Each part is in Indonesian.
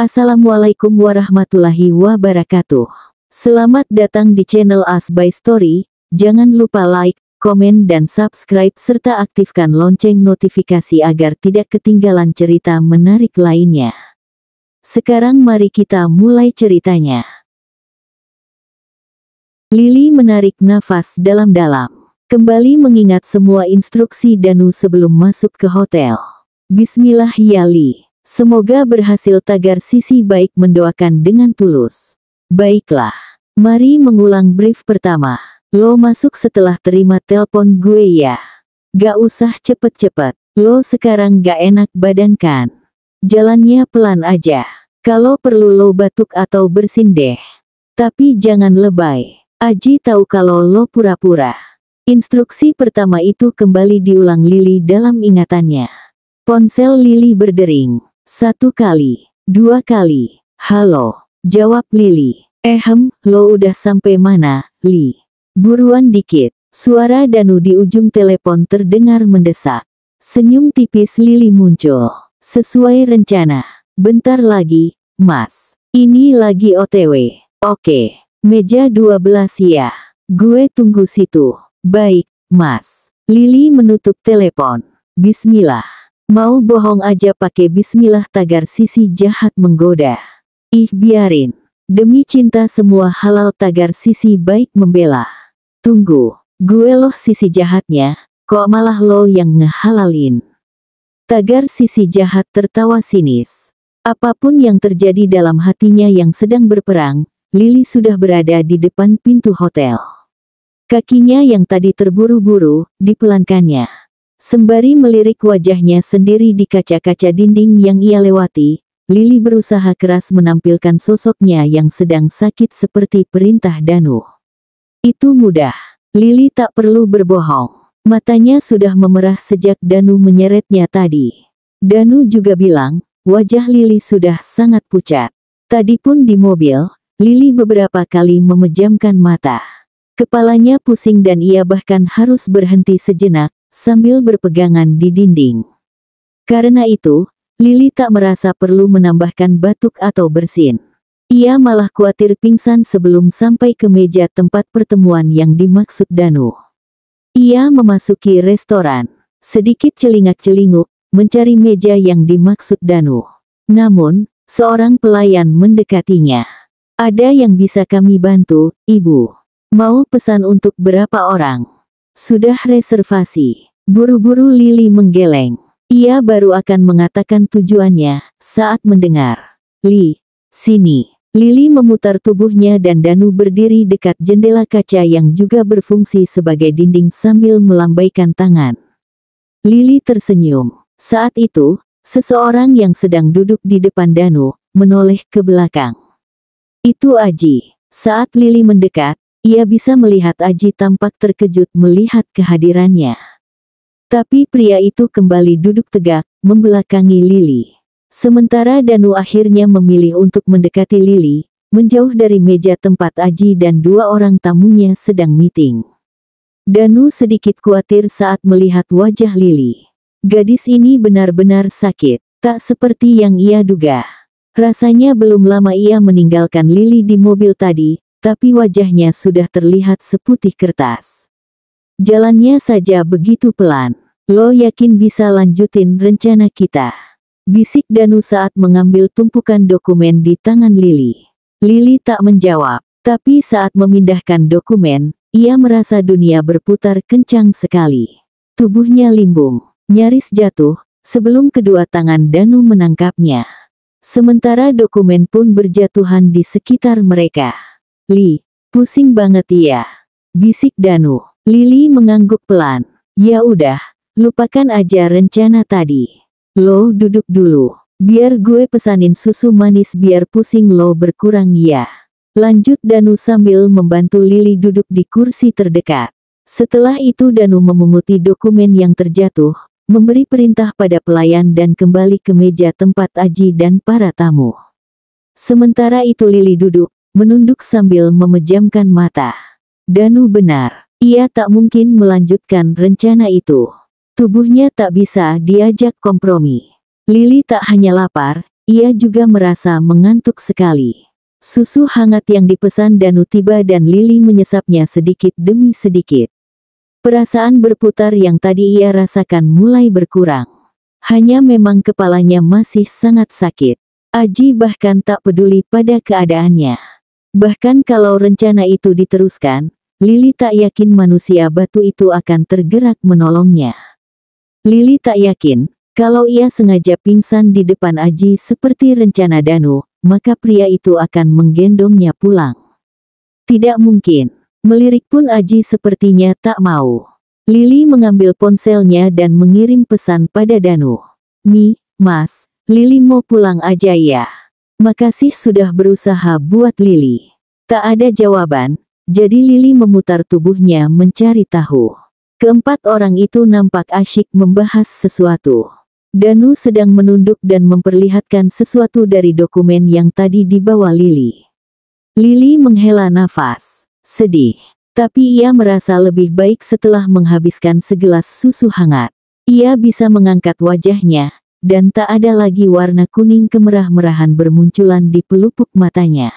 Assalamualaikum warahmatullahi wabarakatuh. Selamat datang di channel As by Story. Jangan lupa like, komen dan subscribe serta aktifkan lonceng notifikasi agar tidak ketinggalan cerita menarik lainnya. Sekarang mari kita mulai ceritanya. Lili menarik nafas dalam-dalam. Kembali mengingat semua instruksi Danu sebelum masuk ke hotel. Bismillah ya Li. Semoga berhasil, tagar Sisi baik mendoakan dengan tulus. Baiklah, mari mengulang brief pertama. Lo masuk setelah terima telepon gue ya. Gak usah cepet-cepet. Lo sekarang gak enak badan kan? Jalannya pelan aja. Kalau perlu lo batuk atau bersin deh. Tapi jangan lebay. Aji tahu kalau lo pura-pura. Instruksi pertama itu kembali diulang Lili dalam ingatannya. Ponsel Lili berdering. 1 kali, 2 kali. Halo, jawab Lili. Lo udah sampai mana, Li? Buruan dikit. Suara Danu di ujung telepon terdengar mendesak. Senyum tipis Lili muncul. Sesuai rencana. Bentar lagi, Mas. Ini lagi OTW. Oke, meja 12 ya. Gue tunggu situ. Baik, Mas. Lili menutup telepon. Bismillah. Mau bohong aja pakai bismillah, tagar Sisi jahat menggoda. Ih biarin. Demi cinta semua halal, tagar Sisi baik membela. Tunggu, gue loh Sisi jahatnya, kok malah lo yang ngehalalin. Tagar Sisi jahat tertawa sinis. Apapun yang terjadi dalam hatinya yang sedang berperang, Lili sudah berada di depan pintu hotel. Kakinya yang tadi terburu-buru, dipelankannya. Sembari melirik wajahnya sendiri di kaca-kaca dinding yang ia lewati, Lili berusaha keras menampilkan sosoknya yang sedang sakit seperti perintah Danu. Itu mudah. Lili tak perlu berbohong. Matanya sudah memerah sejak Danu menyeretnya tadi. Danu juga bilang, wajah Lili sudah sangat pucat. Tadi pun di mobil, Lili beberapa kali memejamkan mata. Kepalanya pusing dan ia bahkan harus berhenti sejenak, sambil berpegangan di dinding. Karena itu, Lili tak merasa perlu menambahkan batuk atau bersin. Ia malah khawatir pingsan sebelum sampai ke meja tempat pertemuan yang dimaksud Danu. Ia memasuki restoran, sedikit celingak-celinguk, mencari meja yang dimaksud Danu. Namun, seorang pelayan mendekatinya. Ada yang bisa kami bantu, Ibu? Mau pesan untuk berapa orang? Sudah reservasi. Buru-buru Lili menggeleng. Ia baru akan mengatakan tujuannya, saat mendengar. Li, sini. Lili memutar tubuhnya dan Danu berdiri dekat jendela kaca yang juga berfungsi sebagai dinding sambil melambaikan tangan. Lili tersenyum. Saat itu, seseorang yang sedang duduk di depan Danu, menoleh ke belakang. Itu Aji. Saat Lili mendekat, ia bisa melihat Aji tampak terkejut melihat kehadirannya. Tapi pria itu kembali duduk tegak, membelakangi Lili. Sementara Danu akhirnya memilih untuk mendekati Lili, menjauh dari meja tempat Aji dan 2 orang tamunya sedang meeting. Danu sedikit khawatir saat melihat wajah Lili. Gadis ini benar-benar sakit, tak seperti yang ia duga. Rasanya belum lama ia meninggalkan Lili di mobil tadi, tapi wajahnya sudah terlihat seputih kertas. Jalannya saja begitu pelan. Lo yakin bisa lanjutin rencana kita? Bisik Danu saat mengambil tumpukan dokumen di tangan Lili. Lili tak menjawab, tapi saat memindahkan dokumen, ia merasa dunia berputar kencang sekali. Tubuhnya limbung, nyaris jatuh, sebelum kedua tangan Danu menangkapnya. Sementara dokumen pun berjatuhan di sekitar mereka. Li, pusing banget ya. Bisik Danu. Lili mengangguk pelan. Ya udah, lupakan aja rencana tadi. Lo duduk dulu. Biar gue pesanin susu manis biar pusing lo berkurang ya. Lanjut Danu sambil membantu Lili duduk di kursi terdekat. Setelah itu Danu memunguti dokumen yang terjatuh, memberi perintah pada pelayan dan kembali ke meja tempat Aji dan para tamu. Sementara itu Lili duduk, menunduk sambil memejamkan mata. Danu benar. Ia tak mungkin melanjutkan rencana itu. Tubuhnya tak bisa diajak kompromi. Lili tak hanya lapar, ia juga merasa mengantuk sekali. Susu hangat yang dipesan Danu tiba dan Lili menyesapnya sedikit demi sedikit. Perasaan berputar yang tadi ia rasakan mulai berkurang. Hanya memang kepalanya masih sangat sakit. Aji bahkan tak peduli pada keadaannya. Bahkan kalau rencana itu diteruskan, Lili tak yakin manusia batu itu akan tergerak menolongnya. Lili tak yakin, kalau ia sengaja pingsan di depan Aji seperti rencana Danu, maka pria itu akan menggendongnya pulang. Tidak mungkin. Melirik pun Aji sepertinya tak mau. Lili mengambil ponselnya dan mengirim pesan pada Danu. Mas, Lili mau pulang aja ya. Makasih sudah berusaha buat Lili. Tak ada jawaban, jadi Lili memutar tubuhnya mencari tahu. Keempat orang itu nampak asyik membahas sesuatu. Danu sedang menunduk dan memperlihatkan sesuatu dari dokumen yang tadi dibawa Lili. Lili menghela nafas, sedih. Tapi ia merasa lebih baik setelah menghabiskan segelas susu hangat. Ia bisa mengangkat wajahnya, dan tak ada lagi warna kuning kemerah-merahan bermunculan di pelupuk matanya.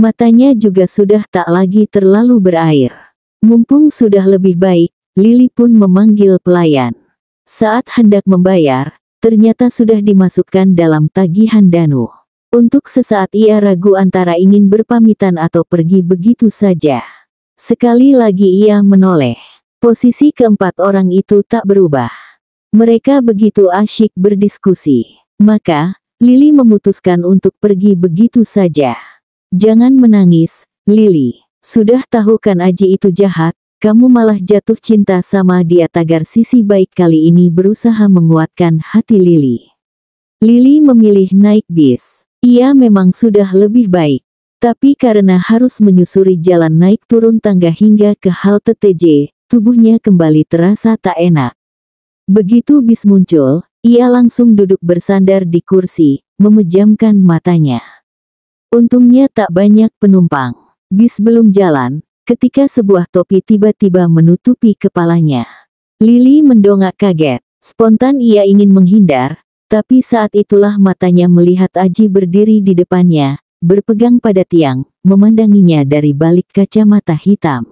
Matanya juga sudah tak lagi terlalu berair. Mumpung sudah lebih baik, Lili pun memanggil pelayan. Saat hendak membayar, ternyata sudah dimasukkan dalam tagihan Danu. Untuk sesaat ia ragu antara ingin berpamitan atau pergi begitu saja. Sekali lagi ia menoleh. Posisi keempat orang itu tak berubah. Mereka begitu asyik berdiskusi. Maka, Lili memutuskan untuk pergi begitu saja. Jangan menangis, Lili. Sudah tahu kan Aji itu jahat, kamu malah jatuh cinta sama dia. Tagar sisi baik kali ini berusaha menguatkan hati Lili. Lili memilih naik bis. Ia memang sudah lebih baik. Tapi karena harus menyusuri jalan naik turun tangga hingga ke halte TJ, tubuhnya kembali terasa tak enak. Begitu bis muncul, ia langsung duduk bersandar di kursi, memejamkan matanya. Untungnya tak banyak penumpang. Bis belum jalan, ketika sebuah topi tiba-tiba menutupi kepalanya. Lili mendongak kaget. Spontan ia ingin menghindar, tapi saat itulah matanya melihat Aji berdiri di depannya, berpegang pada tiang, memandanginya dari balik kacamata hitam.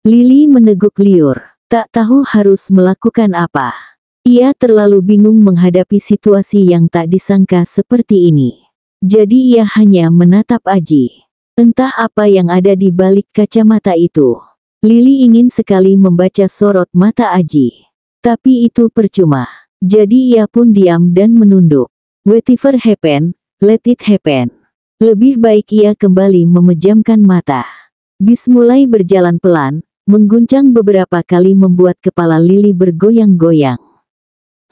Lili meneguk liur, tak tahu harus melakukan apa. Ia terlalu bingung menghadapi situasi yang tak disangka seperti ini. Jadi ia hanya menatap Aji. Entah apa yang ada di balik kacamata itu. Lili ingin sekali membaca sorot mata Aji. Tapi itu percuma. Jadi ia pun diam dan menunduk. Whatever happen, let it happen. Lebih baik ia kembali memejamkan mata. Bis mulai berjalan pelan, mengguncang beberapa kali membuat kepala Lili bergoyang-goyang.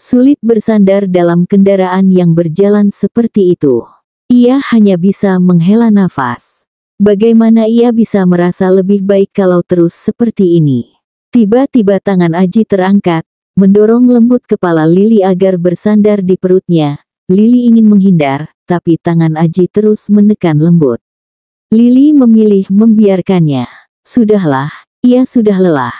Sulit bersandar dalam kendaraan yang berjalan seperti itu. Ia hanya bisa menghela nafas. Bagaimana ia bisa merasa lebih baik kalau terus seperti ini? Tiba-tiba tangan Aji terangkat, mendorong lembut kepala Lili agar bersandar di perutnya. Lili ingin menghindar, tapi tangan Aji terus menekan lembut. Lili memilih membiarkannya. Sudahlah, ia sudah lelah.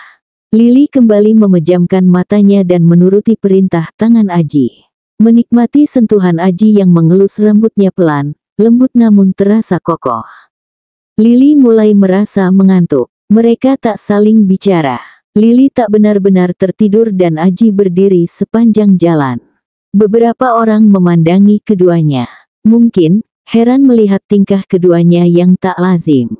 Lili kembali memejamkan matanya dan menuruti perintah tangan Aji. Menikmati sentuhan Aji yang mengelus rambutnya pelan, lembut namun terasa kokoh. Lili mulai merasa mengantuk. Mereka tak saling bicara. Lili tak benar-benar tertidur dan Aji berdiri sepanjang jalan. Beberapa orang memandangi keduanya. Mungkin, heran melihat tingkah keduanya yang tak lazim.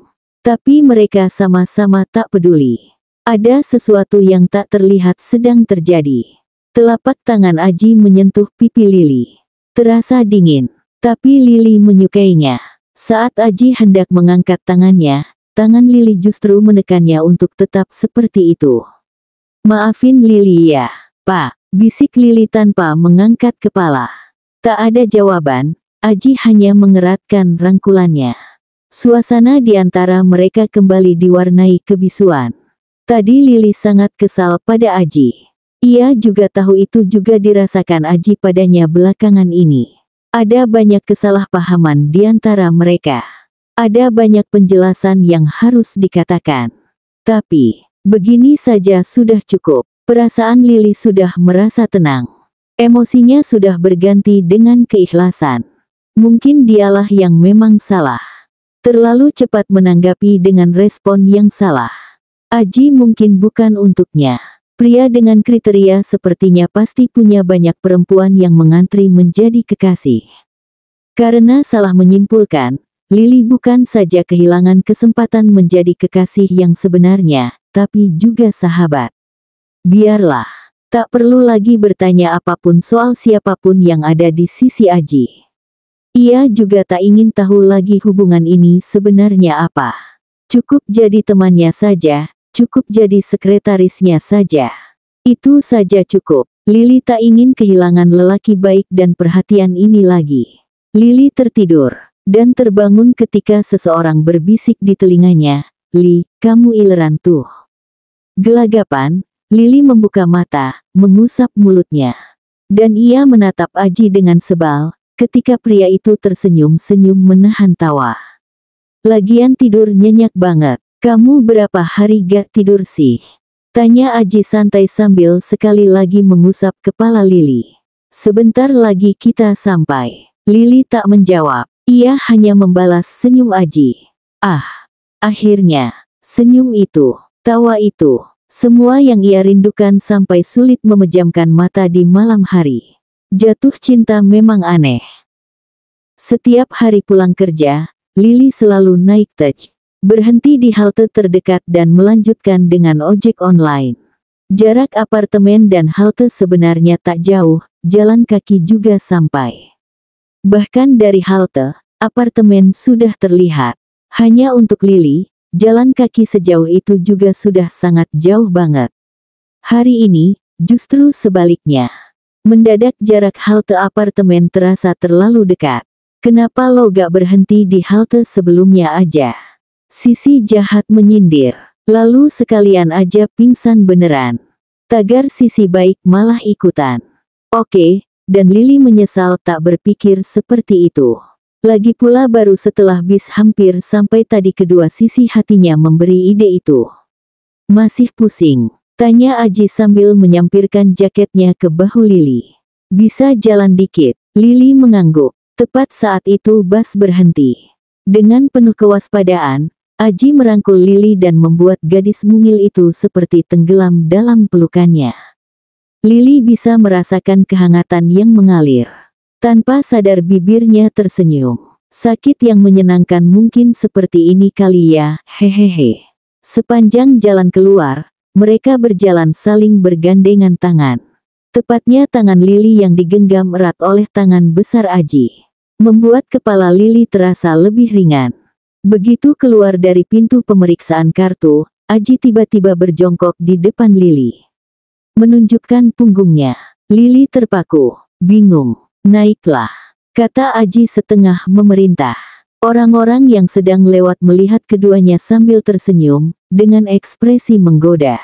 Tapi mereka sama-sama tak peduli. Ada sesuatu yang tak terlihat sedang terjadi. Telapak tangan Aji menyentuh pipi Lili. Terasa dingin. Tapi Lili menyukainya. Saat Aji hendak mengangkat tangannya, tangan Lili justru menekannya untuk tetap seperti itu. Maafin Lili ya, Pak. Bisik Lili tanpa mengangkat kepala. Tak ada jawaban, Aji hanya mengeratkan rangkulannya. Suasana di antara mereka kembali diwarnai kebisuan. Tadi Lili sangat kesal pada Aji. Ia juga tahu itu juga dirasakan Aji padanya belakangan ini. Ada banyak kesalahpahaman di antara mereka. Ada banyak penjelasan yang harus dikatakan. Tapi, begini saja sudah cukup. Perasaan Lili sudah merasa tenang. Emosinya sudah berganti dengan keikhlasan. Mungkin dialah yang memang salah. Terlalu cepat menanggapi dengan respon yang salah. Aji mungkin bukan untuknya. Pria dengan kriteria sepertinya pasti punya banyak perempuan yang mengantri menjadi kekasih. Karena salah menyimpulkan, Lily bukan saja kehilangan kesempatan menjadi kekasih yang sebenarnya, tapi juga sahabat. Biarlah. Tak perlu lagi bertanya apapun soal siapapun yang ada di sisi Aji. Ia juga tak ingin tahu lagi hubungan ini sebenarnya apa. Cukup jadi temannya saja, cukup jadi sekretarisnya saja. Itu saja cukup. Lily tak ingin kehilangan lelaki baik dan perhatian ini lagi. Lily tertidur, dan terbangun ketika seseorang berbisik di telinganya, "Li, kamu ileran tuh." Gelagapan, Lily membuka mata, mengusap mulutnya. Dan ia menatap Aji dengan sebal. Ketika pria itu tersenyum-senyum menahan tawa. "Lagian tidur nyenyak banget. Kamu berapa hari gak tidur sih?" Tanya Aji santai sambil sekali lagi mengusap kepala Lily. "Sebentar lagi kita sampai." Lily tak menjawab. Ia hanya membalas senyum Aji. Akhirnya, senyum itu, tawa itu, semua yang ia rindukan sampai sulit memejamkan mata di malam hari. Jatuh cinta memang aneh. Setiap hari pulang kerja, Lily selalu naik TEJ, berhenti di halte terdekat dan melanjutkan dengan ojek online. Jarak apartemen dan halte sebenarnya tak jauh, jalan kaki juga sampai. Bahkan dari halte, apartemen sudah terlihat. Hanya untuk Lily, jalan kaki sejauh itu juga sudah sangat jauh banget. Hari ini, justru sebaliknya. Mendadak jarak halte apartemen terasa terlalu dekat. "Kenapa lo gak berhenti di halte sebelumnya aja?" Sisi jahat menyindir. "Lalu sekalian aja pingsan beneran." Tagar sisi baik malah ikutan. Oke, dan Lily menyesal tak berpikir seperti itu. Lagi pula baru setelah bis hampir sampai tadi kedua sisi hatinya memberi ide itu. "Masih pusing?" Tanya Aji sambil menyampirkan jaketnya ke bahu Lily. "Bisa jalan dikit?" Lily mengangguk. Tepat saat itu bus berhenti. Dengan penuh kewaspadaan, Aji merangkul Lily dan membuat gadis mungil itu seperti tenggelam dalam pelukannya. Lily bisa merasakan kehangatan yang mengalir. Tanpa sadar bibirnya tersenyum. "Sakit yang menyenangkan mungkin seperti ini kali ya, hehehe." Sepanjang jalan keluar, mereka berjalan saling bergandengan tangan. Tepatnya tangan Lily yang digenggam erat oleh tangan besar Aji. Membuat kepala Lily terasa lebih ringan. Begitu keluar dari pintu pemeriksaan kartu, Aji tiba-tiba berjongkok di depan Lily. Menunjukkan punggungnya. Lily terpaku, bingung. "Naiklah," kata Aji setengah memerintah. Orang-orang yang sedang lewat melihat keduanya sambil tersenyum, dengan ekspresi menggoda.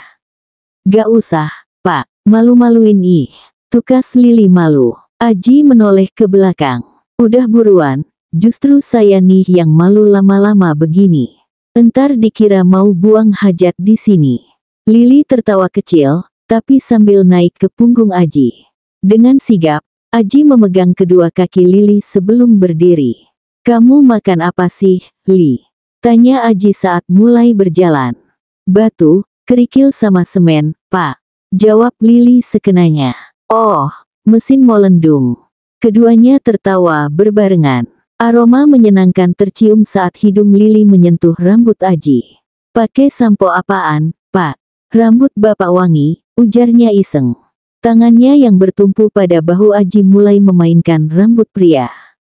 "Gak usah, Pak, malu-maluin ih." Tukas Lily malu. Aji menoleh ke belakang. "Udah buruan, justru saya nih yang malu lama-lama begini. Entar dikira mau buang hajat di sini." Lily tertawa kecil, tapi sambil naik ke punggung Aji. Dengan sigap, Aji memegang kedua kaki Lily sebelum berdiri. "Kamu makan apa sih, Li?" Tanya Aji saat mulai berjalan. "Batu, kerikil sama semen, Pak," jawab Lily sekenanya. "Oh, mesin molendung." Keduanya tertawa berbarengan. Aroma menyenangkan tercium saat hidung Lily menyentuh rambut Aji. "Pakai sampo apaan, Pak?" "Rambut Bapak wangi," ujarnya iseng. Tangannya yang bertumpu pada bahu Aji mulai memainkan rambut pria.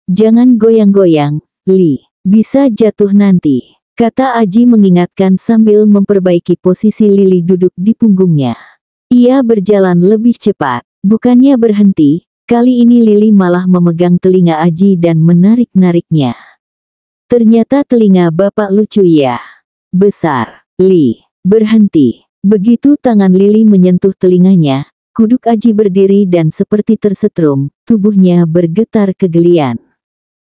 "Jangan goyang-goyang, Li. Bisa jatuh nanti," kata Aji mengingatkan sambil memperbaiki posisi Lily duduk di punggungnya. Ia berjalan lebih cepat. Bukannya berhenti, kali ini Lily malah memegang telinga Aji dan menarik-nariknya. "Ternyata telinga Bapak lucu ya. Besar, Li." "Berhenti." Begitu tangan Lily menyentuh telinganya, kuduk Aji berdiri dan seperti tersetrum, tubuhnya bergetar kegelian.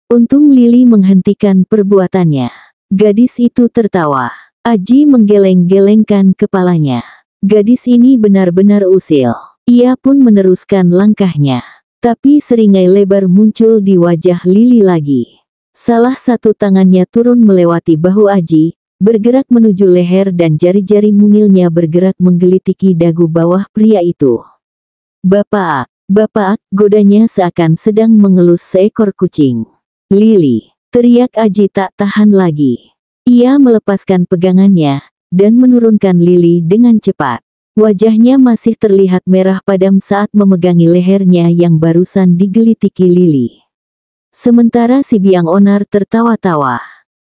Untung Lily menghentikan perbuatannya. Gadis itu tertawa. Aji menggeleng-gelengkan kepalanya. Gadis ini benar-benar usil. Ia pun meneruskan langkahnya. Tapi seringai lebar muncul di wajah Lili lagi. Salah satu tangannya turun melewati bahu Aji, bergerak menuju leher dan jari-jari mungilnya bergerak menggelitiki dagu bawah pria itu. Bapak, Bapak, godanya seakan sedang mengelus seekor kucing. Lili, teriak Aji tak tahan lagi. Ia melepaskan pegangannya, dan menurunkan Lili dengan cepat. Wajahnya masih terlihat merah padam saat memegangi lehernya yang barusan digelitiki Lili. Sementara si biang onar tertawa-tawa.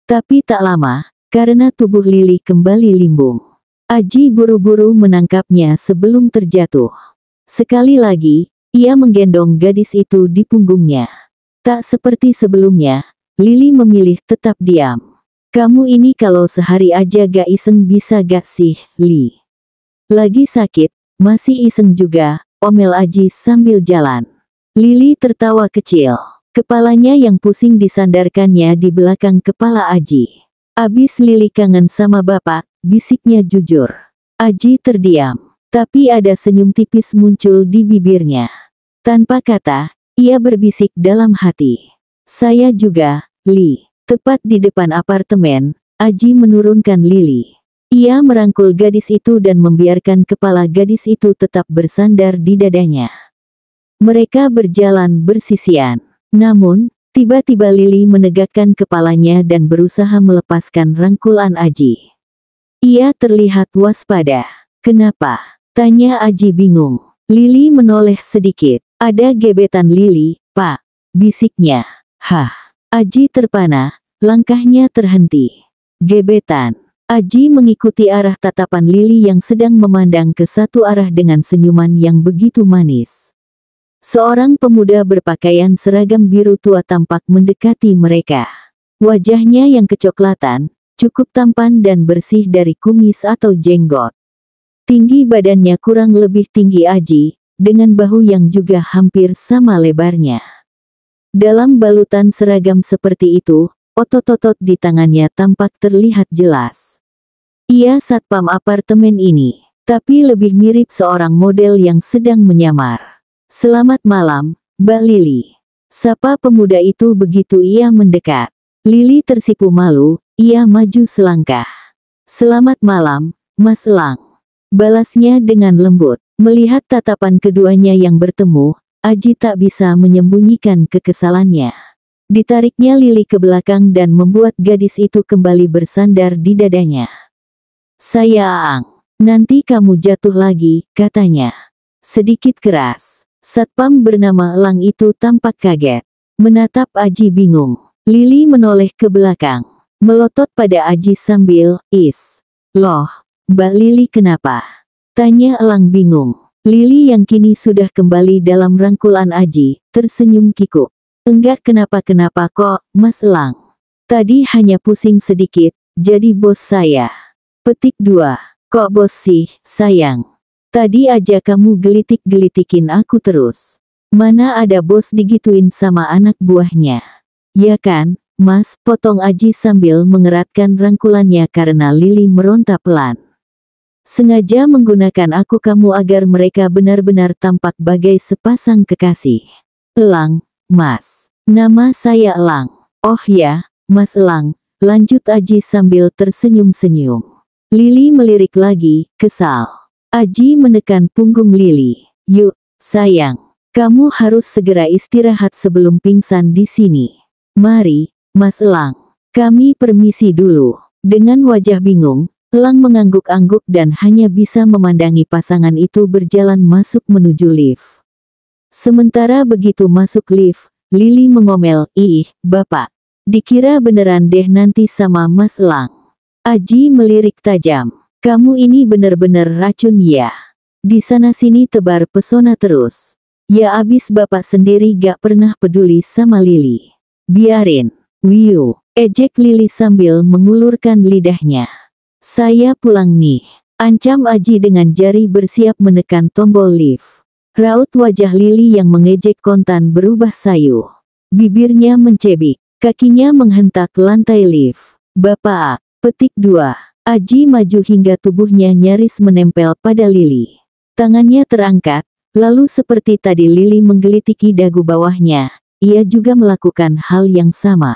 Tapi tak lama, karena tubuh Lili kembali limbung. Aji buru-buru menangkapnya sebelum terjatuh. Sekali lagi, ia menggendong gadis itu di punggungnya. Tak seperti sebelumnya, Lili memilih tetap diam. Kamu ini kalau sehari aja gak iseng bisa gak sih, Li? Lagi sakit, masih iseng juga, omel Aji sambil jalan. Lili tertawa kecil. Kepalanya yang pusing disandarkannya di belakang kepala Aji. Abis Lili kangen sama bapak, bisiknya jujur. Aji terdiam, tapi ada senyum tipis muncul di bibirnya. Tanpa kata, ia berbisik dalam hati. Saya juga, Li. Tepat di depan apartemen, Aji menurunkan Lili. Ia merangkul gadis itu dan membiarkan kepala gadis itu tetap bersandar di dadanya. Mereka berjalan bersisian. Namun, tiba-tiba Lili menegakkan kepalanya dan berusaha melepaskan rangkulan Aji. Ia terlihat waspada. Kenapa? Tanya Aji bingung. Lili menoleh sedikit. Ada gebetan Lili, Pak. Bisiknya. Hah. Aji terpana, langkahnya terhenti. Gebetan. Aji mengikuti arah tatapan Lili yang sedang memandang ke satu arah dengan senyuman yang begitu manis. Seorang pemuda berpakaian seragam biru tua tampak mendekati mereka. Wajahnya yang kecoklatan, cukup tampan dan bersih dari kumis atau jenggot. Tinggi badannya kurang lebih tinggi Aji, dengan bahu yang juga hampir sama lebarnya. Dalam balutan seragam seperti itu, otot-otot di tangannya tampak terlihat jelas. Ia satpam apartemen ini, tapi lebih mirip seorang model yang sedang menyamar. Selamat malam, Mbak Lili. Sapa pemuda itu begitu ia mendekat. Lili tersipu malu, ia maju selangkah. Selamat malam, Mas Elang. Balasnya dengan lembut. Melihat tatapan keduanya yang bertemu, Aji tak bisa menyembunyikan kekesalannya. Ditariknya Lili ke belakang dan membuat gadis itu kembali bersandar di dadanya. Sayang, nanti kamu jatuh lagi, katanya. Sedikit keras. Satpam bernama Elang itu tampak kaget. Menatap Aji bingung. Lili menoleh ke belakang. Melotot pada Aji sambil, Loh, Mbak Lili kenapa? Tanya Elang bingung. Lili yang kini sudah kembali dalam rangkulan Aji, tersenyum kikuk. Enggak kenapa-kenapa kok, Mas Elang. Tadi hanya pusing sedikit, jadi bos saya. Petik 2. Kok bos sih, sayang? Tadi aja kamu gelitik-gelitikin aku terus. Mana ada bos digituin sama anak buahnya. Ya kan, Mas, potong Aji sambil mengeratkan rangkulannya karena Lili meronta pelan. Sengaja menggunakan aku kamu agar mereka benar-benar tampak bagai sepasang kekasih. Elang, Mas. Nama saya Elang. Oh ya, Mas Elang, lanjut Aji sambil tersenyum-senyum. Lili melirik lagi, kesal. Aji menekan punggung Lili. Yuk, sayang. Kamu harus segera istirahat sebelum pingsan di sini. Mari, Mas Elang. Kami permisi dulu. Dengan wajah bingung, Elang mengangguk-angguk dan hanya bisa memandangi pasangan itu berjalan masuk menuju lift. Sementara begitu masuk lift, Lili mengomel, "Ih, Bapak. Dikira beneran deh nanti sama Mas Elang." Aji melirik tajam. Kamu ini bener-bener racun ya. Di sana-sini tebar pesona terus. Ya abis Bapak sendiri gak pernah peduli sama Lili. Biarin. Wiu, ejek Lili sambil mengulurkan lidahnya. Saya pulang nih. Ancam Aji dengan jari bersiap menekan tombol lift. Raut wajah Lili yang mengejek kontan berubah sayu. Bibirnya mencebik. Kakinya menghentak lantai lift. Bapak, petik 2. Aji maju hingga tubuhnya nyaris menempel pada Lili. Tangannya terangkat, Lalu seperti tadi Lili menggelitiki dagu bawahnya, ia juga melakukan hal yang sama.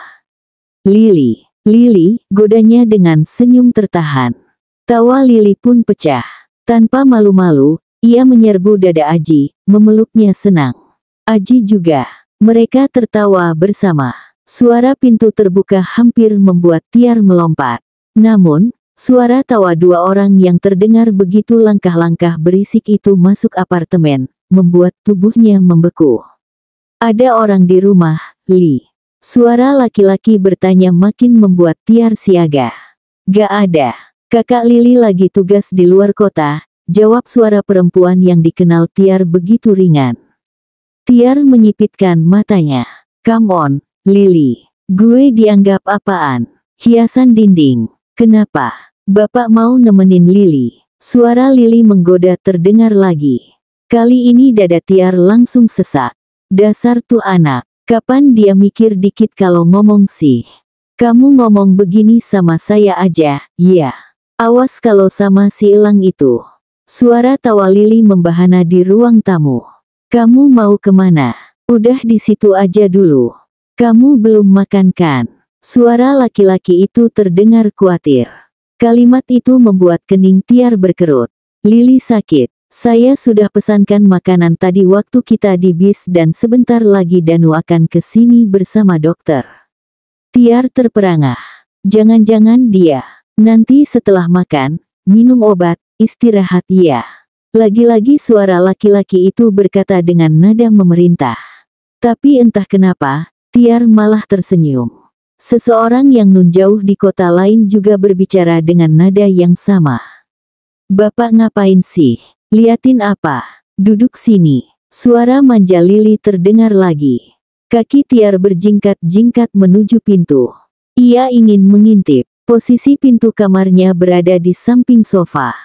Lili, godanya dengan senyum tertahan. Tawa Lili pun pecah. Tanpa malu-malu, ia menyerbu dada Aji, memeluknya senang. Aji juga. Mereka tertawa bersama. Suara pintu terbuka hampir membuat Tiar melompat. Namun, suara tawa dua orang yang terdengar begitu langkah-langkah berisik itu masuk apartemen, membuat tubuhnya membeku. Ada orang di rumah, Li? Suara laki-laki bertanya makin membuat Tiar siaga. Gak ada. Kakak Lili lagi tugas di luar kota, jawab suara perempuan yang dikenal Tiar begitu ringan. Tiar menyipitkan matanya. Come on, Lili. Gue dianggap apaan? Hiasan dinding. Kenapa? Bapak mau nemenin Lili. Suara Lili menggoda terdengar lagi. Kali ini dada Tiar langsung sesak. Dasar tuh anak. Kapan dia mikir dikit kalau ngomong sih? Kamu ngomong begini sama saya aja, ya. Awas kalau sama si elang itu. Suara tawa Lili membahana di ruang tamu. Kamu mau kemana? Udah di situ aja dulu. Kamu belum makan kan? Suara laki-laki itu terdengar khawatir. Kalimat itu membuat kening Tiar berkerut. Lili sakit. Saya sudah pesankan makanan tadi waktu kita di bis dan sebentar lagi Danu akan ke sini bersama dokter. Tiar terperangah. Jangan-jangan dia. Nanti setelah makan, minum obat, istirahat ya. Lagi-lagi suara laki-laki itu berkata dengan nada memerintah. Tapi entah kenapa, Tiar malah tersenyum. Seseorang yang nun jauh di kota lain juga berbicara dengan nada yang sama. Bapak ngapain sih? Liatin apa? Duduk sini. Suara manja Lili terdengar lagi. Kaki Tiar berjingkat-jingkat menuju pintu. Ia ingin mengintip. Posisi pintu kamarnya berada di samping sofa.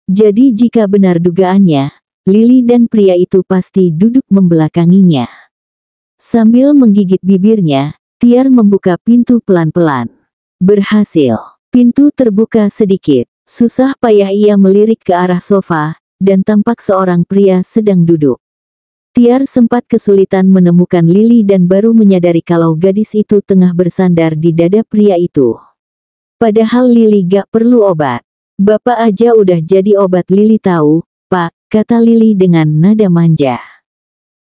Jadi jika benar dugaannya, Lili dan pria itu pasti duduk membelakanginya. Sambil menggigit bibirnya, Tiar membuka pintu pelan-pelan. Berhasil. Pintu terbuka sedikit. Susah payah ia melirik ke arah sofa, dan tampak seorang pria sedang duduk. Tiar sempat kesulitan menemukan Lili dan baru menyadari kalau gadis itu tengah bersandar di dada pria itu. Padahal Lili gak perlu obat. Bapak aja udah jadi obat. Lili tahu, Pak, kata Lili dengan nada manja.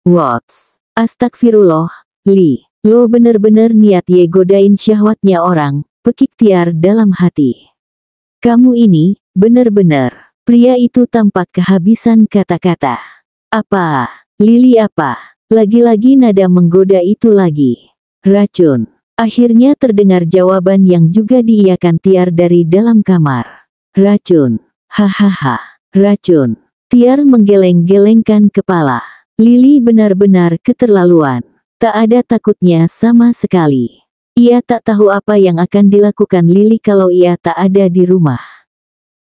What's? Astagfirullah, Li. Lo bener-bener niat ye godain syahwatnya orang, pekik Tiar dalam hati. Kamu ini, bener-bener. Pria itu tampak kehabisan kata-kata. Apa? Lili apa? Lagi-lagi nada menggoda itu lagi. Racun. Akhirnya terdengar jawaban yang juga diiyakan Tiar dari dalam kamar. Racun. Hahaha. Racun. Tiar menggeleng-gelengkan kepala. Lili benar-benar keterlaluan. Tak ada takutnya sama sekali. Ia tak tahu apa yang akan dilakukan Lili kalau ia tak ada di rumah.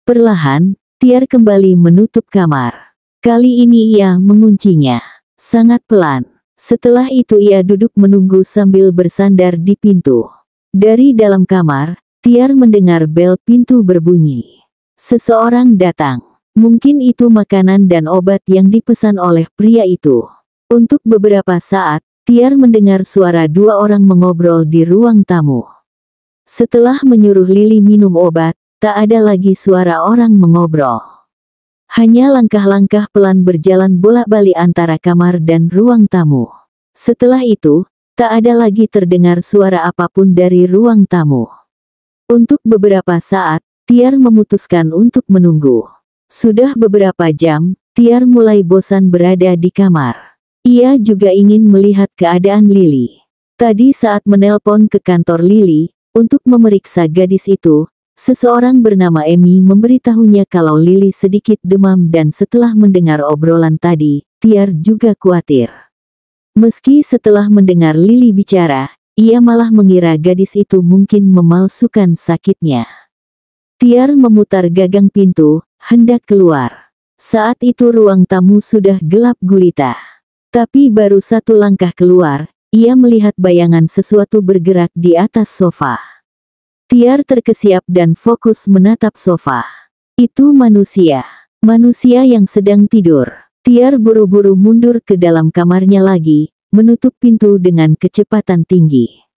Perlahan, Tiar kembali menutup kamar. Kali ini ia menguncinya. Sangat pelan. Setelah itu ia duduk menunggu sambil bersandar di pintu. Dari dalam kamar, Tiar mendengar bel pintu berbunyi. Seseorang datang. Mungkin itu makanan dan obat yang dipesan oleh pria itu. Untuk beberapa saat, Tiar mendengar suara dua orang mengobrol di ruang tamu. Setelah menyuruh Lili minum obat, tak ada lagi suara orang mengobrol. Hanya langkah-langkah pelan berjalan bolak-balik antara kamar dan ruang tamu. Setelah itu, tak ada lagi terdengar suara apapun dari ruang tamu. Untuk beberapa saat, Tiar memutuskan untuk menunggu. Sudah beberapa jam, Tiar mulai bosan berada di kamar. Ia juga ingin melihat keadaan Lili. Tadi saat menelpon ke kantor Lili, untuk memeriksa gadis itu, seseorang bernama Emi memberitahunya kalau Lili sedikit demam dan setelah mendengar obrolan tadi, Tiar juga khawatir. Meski setelah mendengar Lili bicara, ia malah mengira gadis itu mungkin memalsukan sakitnya. Tiar memutar gagang pintu, hendak keluar. Saat itu ruang tamu sudah gelap gulita. Tapi baru satu langkah keluar, ia melihat bayangan sesuatu bergerak di atas sofa. Tiar terkesiap dan fokus menatap sofa. Itu manusia. Manusia yang sedang tidur. Tiar buru-buru mundur ke dalam kamarnya lagi, menutup pintu dengan kecepatan tinggi.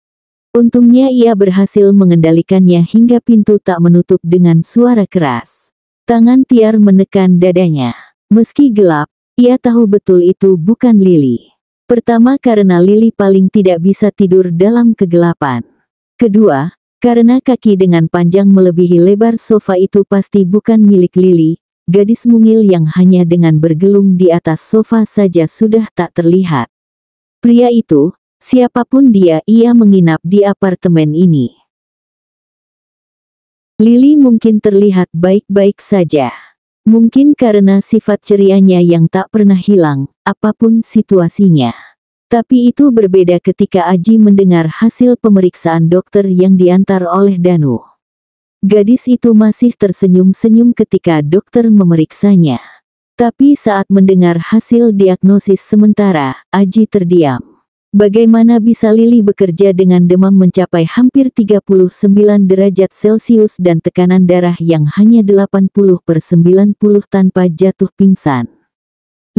Untungnya ia berhasil mengendalikannya hingga pintu tak menutup dengan suara keras. Tangan Tiar menekan dadanya. Meski gelap, ia tahu betul itu bukan Lily. Pertama, karena Lily paling tidak bisa tidur dalam kegelapan. Kedua, karena kaki dengan panjang melebihi lebar sofa itu pasti bukan milik Lily, gadis mungil yang hanya dengan bergelung di atas sofa saja sudah tak terlihat. Pria itu, siapapun dia, ia menginap di apartemen ini. Lily mungkin terlihat baik-baik saja. Mungkin karena sifat cerianya yang tak pernah hilang, apapun situasinya. Tapi itu berbeda ketika Aji mendengar hasil pemeriksaan dokter yang diantar oleh Danu. Gadis itu masih tersenyum-senyum ketika dokter memeriksanya. Tapi saat mendengar hasil diagnosis sementara, Aji terdiam. Bagaimana bisa Lily bekerja dengan demam mencapai hampir 39 derajat Celcius dan tekanan darah yang hanya 80/90 tanpa jatuh pingsan?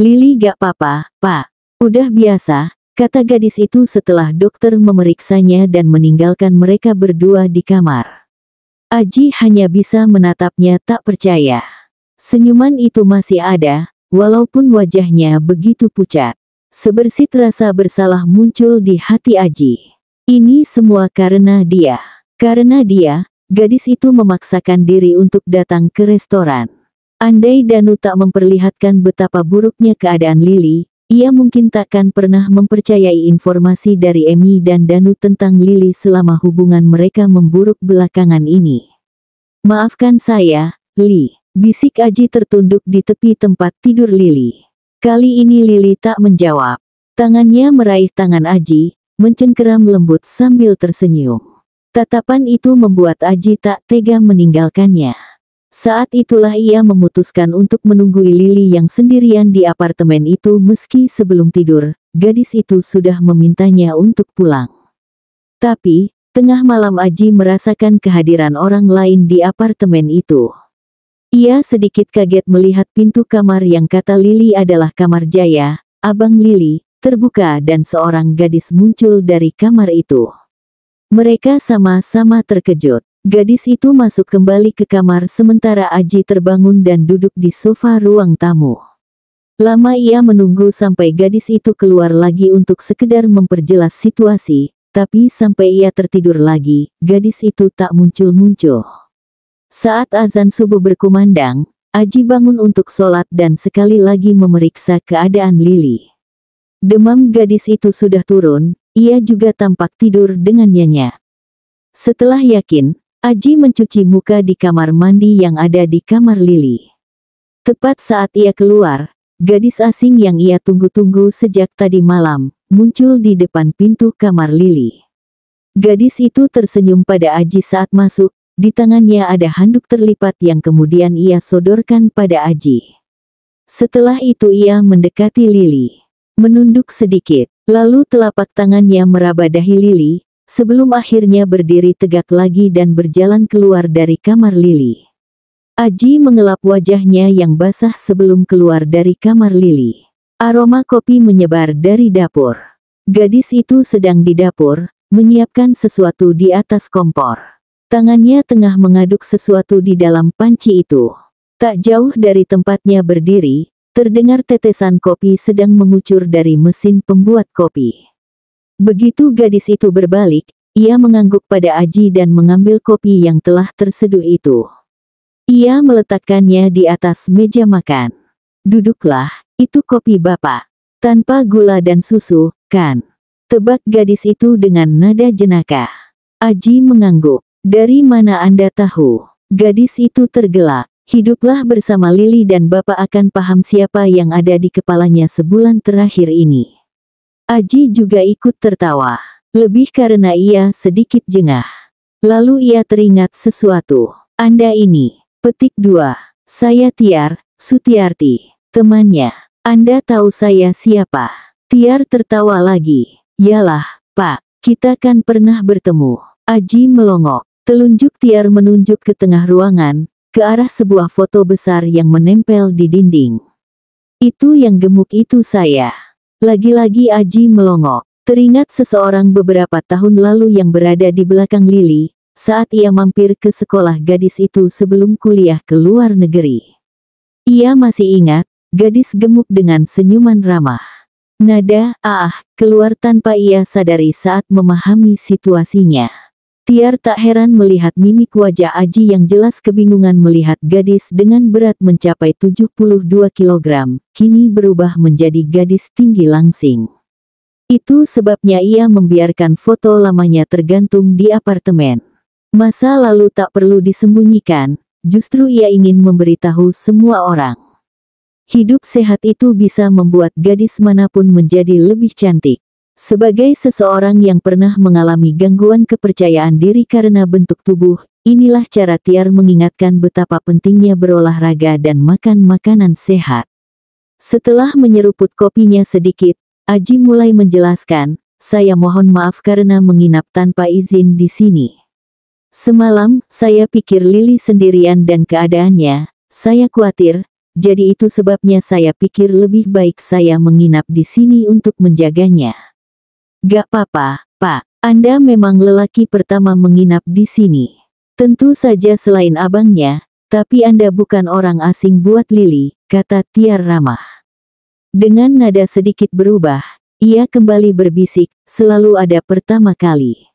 Lily gak apa-apa, Pak. Udah biasa, kata gadis itu setelah dokter memeriksanya dan meninggalkan mereka berdua di kamar. Aji hanya bisa menatapnya tak percaya. Senyuman itu masih ada, walaupun wajahnya begitu pucat. Sebersit rasa bersalah muncul di hati Aji. Ini semua karena dia. Karena dia, gadis itu memaksakan diri untuk datang ke restoran. Andai Danu tak memperlihatkan betapa buruknya keadaan Lily, ia mungkin takkan pernah mempercayai informasi dari Emi dan Danu tentang Lily selama hubungan mereka memburuk belakangan ini. Maafkan saya, Li, bisik Aji tertunduk di tepi tempat tidur Lily. Kali ini Lily tak menjawab. Tangannya meraih tangan Aji, mencengkeram lembut sambil tersenyum. Tatapan itu membuat Aji tak tega meninggalkannya. Saat itulah ia memutuskan untuk menunggu Lily yang sendirian di apartemen itu meski sebelum tidur, gadis itu sudah memintanya untuk pulang. Tapi, tengah malam Aji merasakan kehadiran orang lain di apartemen itu. Ia sedikit kaget melihat pintu kamar yang kata Lily adalah kamar Jaya, abang Lily, terbuka dan seorang gadis muncul dari kamar itu. Mereka sama-sama terkejut. Gadis itu masuk kembali ke kamar sementara Aji terbangun dan duduk di sofa ruang tamu. Lama ia menunggu sampai gadis itu keluar lagi untuk sekedar memperjelas situasi, tapi sampai ia tertidur lagi, gadis itu tak muncul-muncul. Saat azan subuh berkumandang, Aji bangun untuk sholat dan sekali lagi memeriksa keadaan Lily. Demam gadis itu sudah turun, ia juga tampak tidur dengan nyenyak. Setelah yakin, Aji mencuci muka di kamar mandi yang ada di kamar Lily. Tepat saat ia keluar, gadis asing yang ia tunggu-tunggu sejak tadi malam, muncul di depan pintu kamar Lily. Gadis itu tersenyum pada Aji saat masuk. Di tangannya ada handuk terlipat yang kemudian ia sodorkan pada Aji. Setelah itu ia mendekati Lily. Menunduk sedikit, lalu telapak tangannya meraba dahi Lily, sebelum akhirnya berdiri tegak lagi dan berjalan keluar dari kamar Lily. Aji mengelap wajahnya yang basah sebelum keluar dari kamar Lily. Aroma kopi menyebar dari dapur. Gadis itu sedang di dapur, menyiapkan sesuatu di atas kompor. Tangannya tengah mengaduk sesuatu di dalam panci itu. Tak jauh dari tempatnya berdiri, terdengar tetesan kopi sedang mengucur dari mesin pembuat kopi. Begitu gadis itu berbalik, ia mengangguk pada Aji dan mengambil kopi yang telah terseduh itu. Ia meletakkannya di atas meja makan. Duduklah, itu kopi Bapak. Tanpa gula dan susu, kan? Tebak gadis itu dengan nada jenaka. Aji mengangguk. Dari mana Anda tahu? Gadis itu tergelak. Hiduplah bersama Lily dan Bapak akan paham siapa yang ada di kepalanya sebulan terakhir ini. Aji juga ikut tertawa. Lebih karena ia sedikit jengah. Lalu ia teringat sesuatu. Anda ini. Petik 2. Saya Tiar, Sutiarti. Temannya. Anda tahu saya siapa? Tiar tertawa lagi. Yalah, Pak. Kita kan pernah bertemu. Aji melongok. Telunjuk Tiar menunjuk ke tengah ruangan, ke arah sebuah foto besar yang menempel di dinding. Itu yang gemuk itu saya. Lagi-lagi Aji melongok. Teringat seseorang beberapa tahun lalu yang berada di belakang Lili, saat ia mampir ke sekolah gadis itu sebelum kuliah ke luar negeri. Ia masih ingat, gadis gemuk dengan senyuman ramah. Nada keluar tanpa ia sadari saat memahami situasinya. Tiar tak heran melihat mimik wajah Aji yang jelas kebingungan melihat gadis dengan berat mencapai 72 kg, kini berubah menjadi gadis tinggi langsing. Itu sebabnya ia membiarkan foto lamanya tergantung di apartemen. Masa lalu tak perlu disembunyikan, justru ia ingin memberitahu semua orang. Hidup sehat itu bisa membuat gadis manapun menjadi lebih cantik. Sebagai seseorang yang pernah mengalami gangguan kepercayaan diri karena bentuk tubuh, inilah cara Tiar mengingatkan betapa pentingnya berolahraga dan makan makanan sehat. Setelah menyeruput kopinya sedikit, Aji mulai menjelaskan, "Saya mohon maaf karena menginap tanpa izin di sini. Semalam, saya pikir Lili sendirian dan keadaannya, saya khawatir, jadi itu sebabnya saya pikir lebih baik saya menginap di sini untuk menjaganya." "Gak apa-apa, Pak. Anda memang lelaki pertama menginap di sini. Tentu saja selain abangnya, tapi Anda bukan orang asing buat Lili," kata Tiar ramah. Dengan nada sedikit berubah, ia kembali berbisik, "Selalu ada pertama kali."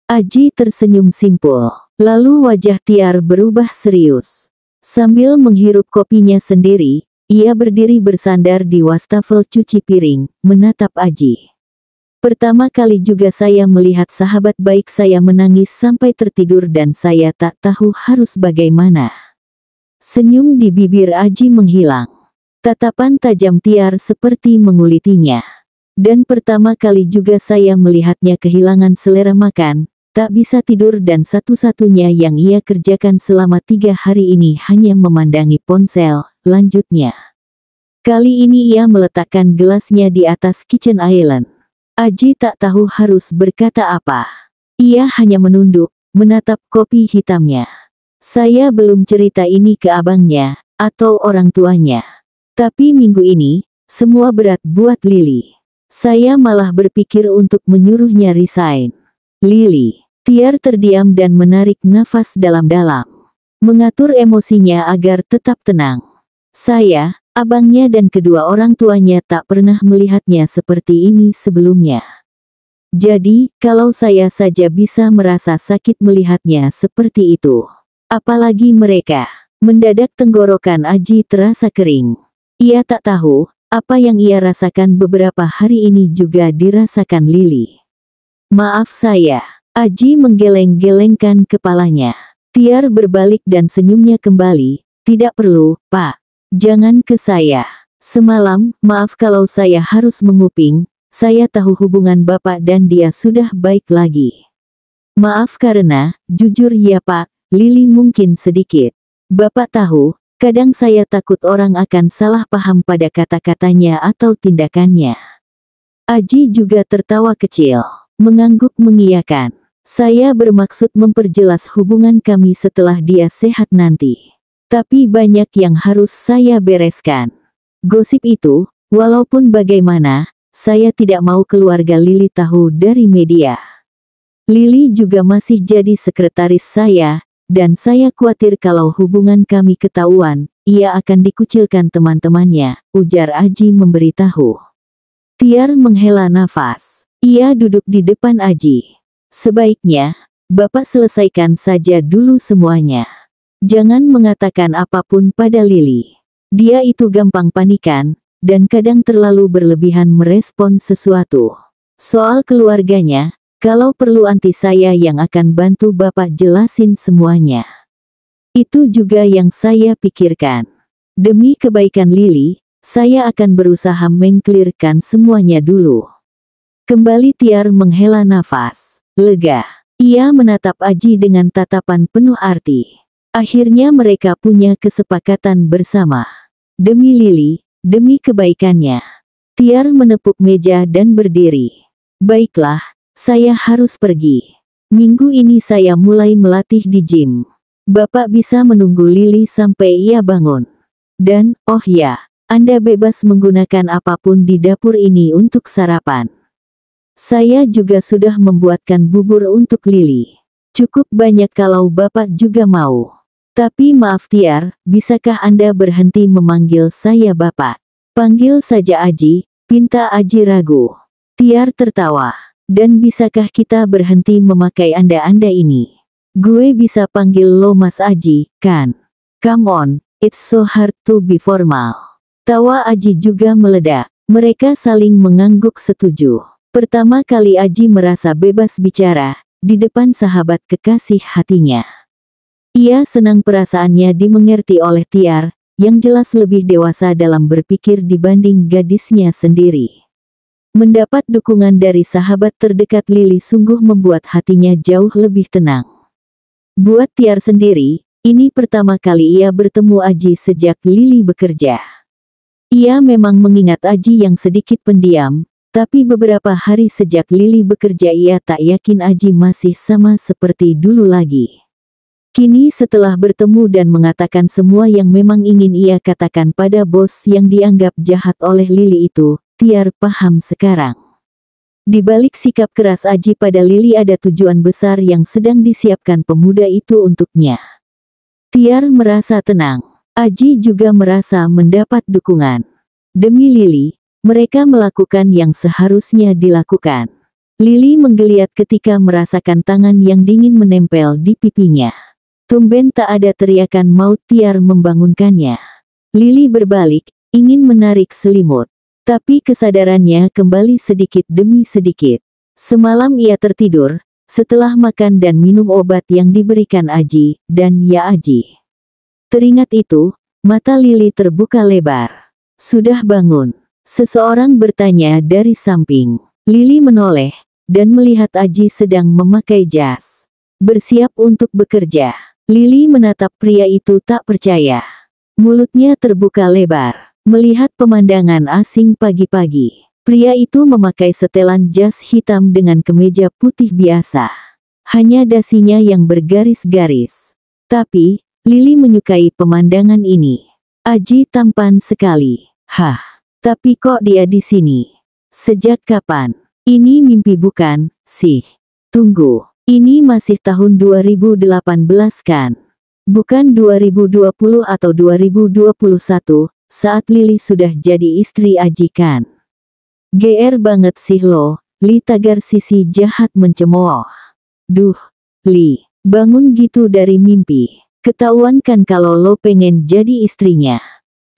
Aji tersenyum simpul. Lalu wajah Tiar berubah serius. Sambil menghirup kopinya sendiri, ia berdiri bersandar di wastafel cuci piring, menatap Aji. "Pertama kali juga saya melihat sahabat baik saya menangis sampai tertidur dan saya tak tahu harus bagaimana." Senyum di bibir Aji menghilang. Tatapan tajam Tiar seperti mengulitinya. "Dan pertama kali juga saya melihatnya kehilangan selera makan, tak bisa tidur dan satu-satunya yang ia kerjakan selama 3 hari ini hanya memandangi ponsel," lanjutnya. Kali ini ia meletakkan gelasnya di atas kitchen island. Aji tak tahu harus berkata apa. Ia hanya menunduk, menatap kopi hitamnya. "Saya belum cerita ini ke abangnya, atau orang tuanya. Tapi minggu ini, semua berat buat Lili. Saya malah berpikir untuk menyuruhnya resign." "Lili." Tiar terdiam dan menarik nafas dalam-dalam. Mengatur emosinya agar tetap tenang. "Saya, abangnya dan kedua orang tuanya tak pernah melihatnya seperti ini sebelumnya. Jadi, kalau saya saja bisa merasa sakit melihatnya seperti itu, apalagi mereka." Mendadak tenggorokan Aji terasa kering. Ia tak tahu, apa yang ia rasakan beberapa hari ini juga dirasakan Lili. "Maaf saya." Aji menggeleng-gelengkan kepalanya. Tiar berbalik dan senyumnya kembali, "Tidak perlu, Pak. Jangan ke saya. Semalam, maaf kalau saya harus menguping, saya tahu hubungan Bapak dan dia sudah baik lagi. Maaf karena, jujur ya Pak, Lili mungkin sedikit. Bapak tahu, kadang saya takut orang akan salah paham pada kata-katanya atau tindakannya." Aji juga tertawa kecil, mengangguk mengiyakan. "Saya bermaksud memperjelas hubungan kami setelah dia sehat nanti. Tapi banyak yang harus saya bereskan. Gosip itu, walaupun bagaimana, saya tidak mau keluarga Lili tahu dari media. Lili juga masih jadi sekretaris saya, dan saya khawatir kalau hubungan kami ketahuan, ia akan dikucilkan teman-temannya," ujar Aji memberitahu. Tiar menghela nafas. Ia duduk di depan Aji. "Sebaiknya, Bapak selesaikan saja dulu semuanya. Jangan mengatakan apapun pada Lili. Dia itu gampang panikan, dan kadang terlalu berlebihan merespon sesuatu. Soal keluarganya, kalau perlu anti saya yang akan bantu Bapak jelasin semuanya. Itu juga yang saya pikirkan. Demi kebaikan Lili, saya akan berusaha mengklirkan semuanya dulu." Kembali Tiar menghela nafas. Lega. Ia menatap Aji dengan tatapan penuh arti. Akhirnya mereka punya kesepakatan bersama. Demi Lili, demi kebaikannya. Tiar menepuk meja dan berdiri. "Baiklah, saya harus pergi. Minggu ini saya mulai melatih di gym. Bapak bisa menunggu Lili sampai ia bangun. Dan, oh ya, Anda bebas menggunakan apapun di dapur ini untuk sarapan. Saya juga sudah membuatkan bubur untuk Lili. Cukup banyak kalau Bapak juga mau. Tapi maaf Tiar, bisakah Anda berhenti memanggil saya Bapak? Panggil saja Aji, pinta Aji ragu. Tiar tertawa. Dan bisakah kita berhenti memakai Anda-Anda ini? Gue bisa panggil lo Mas Aji, kan? Come on, it's so hard to be formal. Tawa Aji juga meledak. Mereka saling mengangguk setuju. Pertama kali Aji merasa bebas bicara di depan sahabat kekasih hatinya. Ia senang perasaannya dimengerti oleh Tiar, yang jelas lebih dewasa dalam berpikir dibanding gadisnya sendiri. Mendapat dukungan dari sahabat terdekat Lili sungguh membuat hatinya jauh lebih tenang. Buat Tiar sendiri, ini pertama kali ia bertemu Aji sejak Lili bekerja. Ia memang mengingat Aji yang sedikit pendiam, tapi beberapa hari sejak Lili bekerja ia tak yakin Aji masih sama seperti dulu lagi. Kini setelah bertemu dan mengatakan semua yang memang ingin ia katakan pada bos yang dianggap jahat oleh Lili itu, Tiar paham sekarang. Di balik sikap keras Aji pada Lili ada tujuan besar yang sedang disiapkan pemuda itu untuknya. Tiar merasa tenang. Aji juga merasa mendapat dukungan. Demi Lili, mereka melakukan yang seharusnya dilakukan. Lili menggeliat ketika merasakan tangan yang dingin menempel di pipinya. Tumben tak ada teriakan maut Tiar membangunkannya. Lili berbalik, ingin menarik selimut. Tapi kesadarannya kembali sedikit demi sedikit. Semalam ia tertidur, setelah makan dan minum obat yang diberikan Aji, dan ya Aji. Teringat itu, mata Lili terbuka lebar. Sudah bangun? Seseorang bertanya dari samping. Lili menoleh, dan melihat Aji sedang memakai jas. Bersiap untuk bekerja. Lili menatap pria itu tak percaya. Mulutnya terbuka lebar, melihat pemandangan asing pagi-pagi. Pria itu memakai setelan jas hitam dengan kemeja putih biasa. Hanya dasinya yang bergaris-garis. Tapi, Lili menyukai pemandangan ini. Aji tampan sekali. Hah, tapi kok dia di sini? Sejak kapan? Ini mimpi bukan, sih? Tunggu, ini masih tahun 2018 kan? Bukan 2020 atau 2021, saat Lili sudah jadi istri Aji kan? GR banget sih lo, Li, tagar sisi jahat mencemooh. Duh, Li, bangun gitu dari mimpi. Ketahuan kan kalau lo pengen jadi istrinya.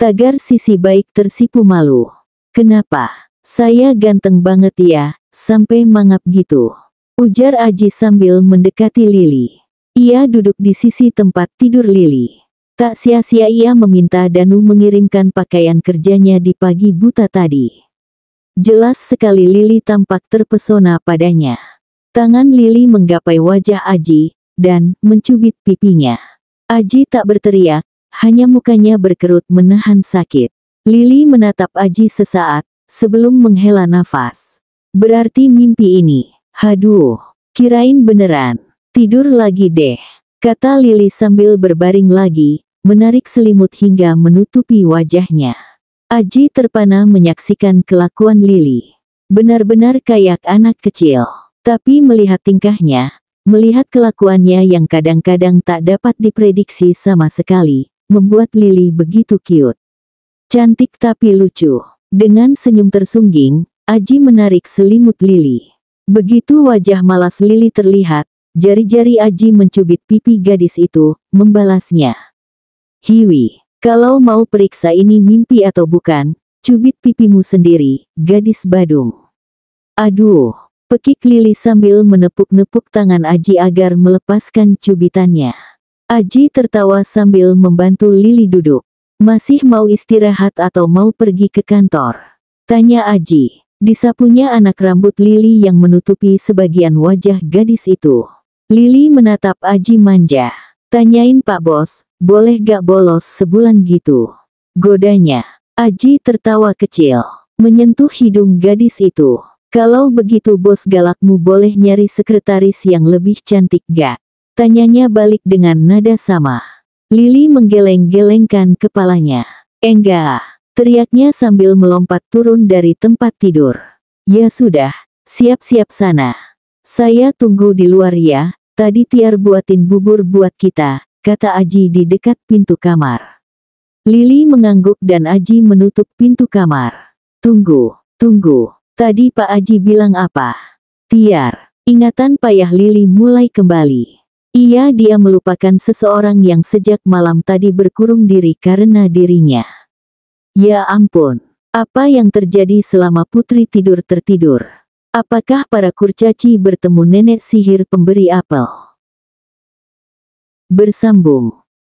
Tagar sisi baik tersipu malu. Kenapa? Saya ganteng banget ya, sampai mangap gitu. Ujar Aji sambil mendekati Lili. Ia duduk di sisi tempat tidur Lili. Tak sia-sia ia meminta Danu mengirimkan pakaian kerjanya di pagi buta tadi. Jelas sekali Lili tampak terpesona padanya. Tangan Lili menggapai wajah Aji, dan mencubit pipinya. Aji tak berteriak, hanya mukanya berkerut menahan sakit. Lili menatap Aji sesaat, sebelum menghela nafas. Berarti mimpi ini. Haduh, kirain beneran. Tidur lagi deh, kata Lili sambil berbaring lagi, menarik selimut hingga menutupi wajahnya. Aji terpana menyaksikan kelakuan Lili. Benar-benar kayak anak kecil. Tapi melihat tingkahnya, melihat kelakuannya yang kadang-kadang tak dapat diprediksi sama sekali, membuat Lili begitu cute. Cantik tapi lucu. Dengan senyum tersungging, Aji menarik selimut Lili. Begitu wajah malas Lili terlihat, jari-jari Aji mencubit pipi gadis itu, membalasnya. Hiwi, kalau mau periksa ini mimpi atau bukan, cubit pipimu sendiri, gadis Badung. Aduh. Pekik Lili sambil menepuk-nepuk tangan Aji agar melepaskan cubitannya. Aji tertawa sambil membantu Lili duduk. Masih mau istirahat atau mau pergi ke kantor? Tanya Aji. Disapunya anak rambut Lili yang menutupi sebagian wajah gadis itu. Lili menatap Aji manja. Tanyain Pak Bos, boleh gak bolos sebulan gitu? Godanya. Aji tertawa kecil, menyentuh hidung gadis itu. Kalau begitu bos galakmu boleh nyari sekretaris yang lebih cantik gak? Tanyanya balik dengan nada sama. Lili menggeleng-gelengkan kepalanya. Enggak. teriaknya sambil melompat turun dari tempat tidur. Ya sudah, siap-siap sana. Saya tunggu di luar ya, tadi Tiar buatin bubur buat kita, kata Aji di dekat pintu kamar. Lili mengangguk dan Aji menutup pintu kamar. Tunggu, tadi Pak Aji bilang apa? Tiar, ingatan payah Lili mulai kembali. Dia melupakan seseorang yang sejak malam tadi berkurung diri karena dirinya. Ya ampun, apa yang terjadi selama putri tertidur? Apakah para kurcaci bertemu nenek sihir pemberi apel? Bersambung.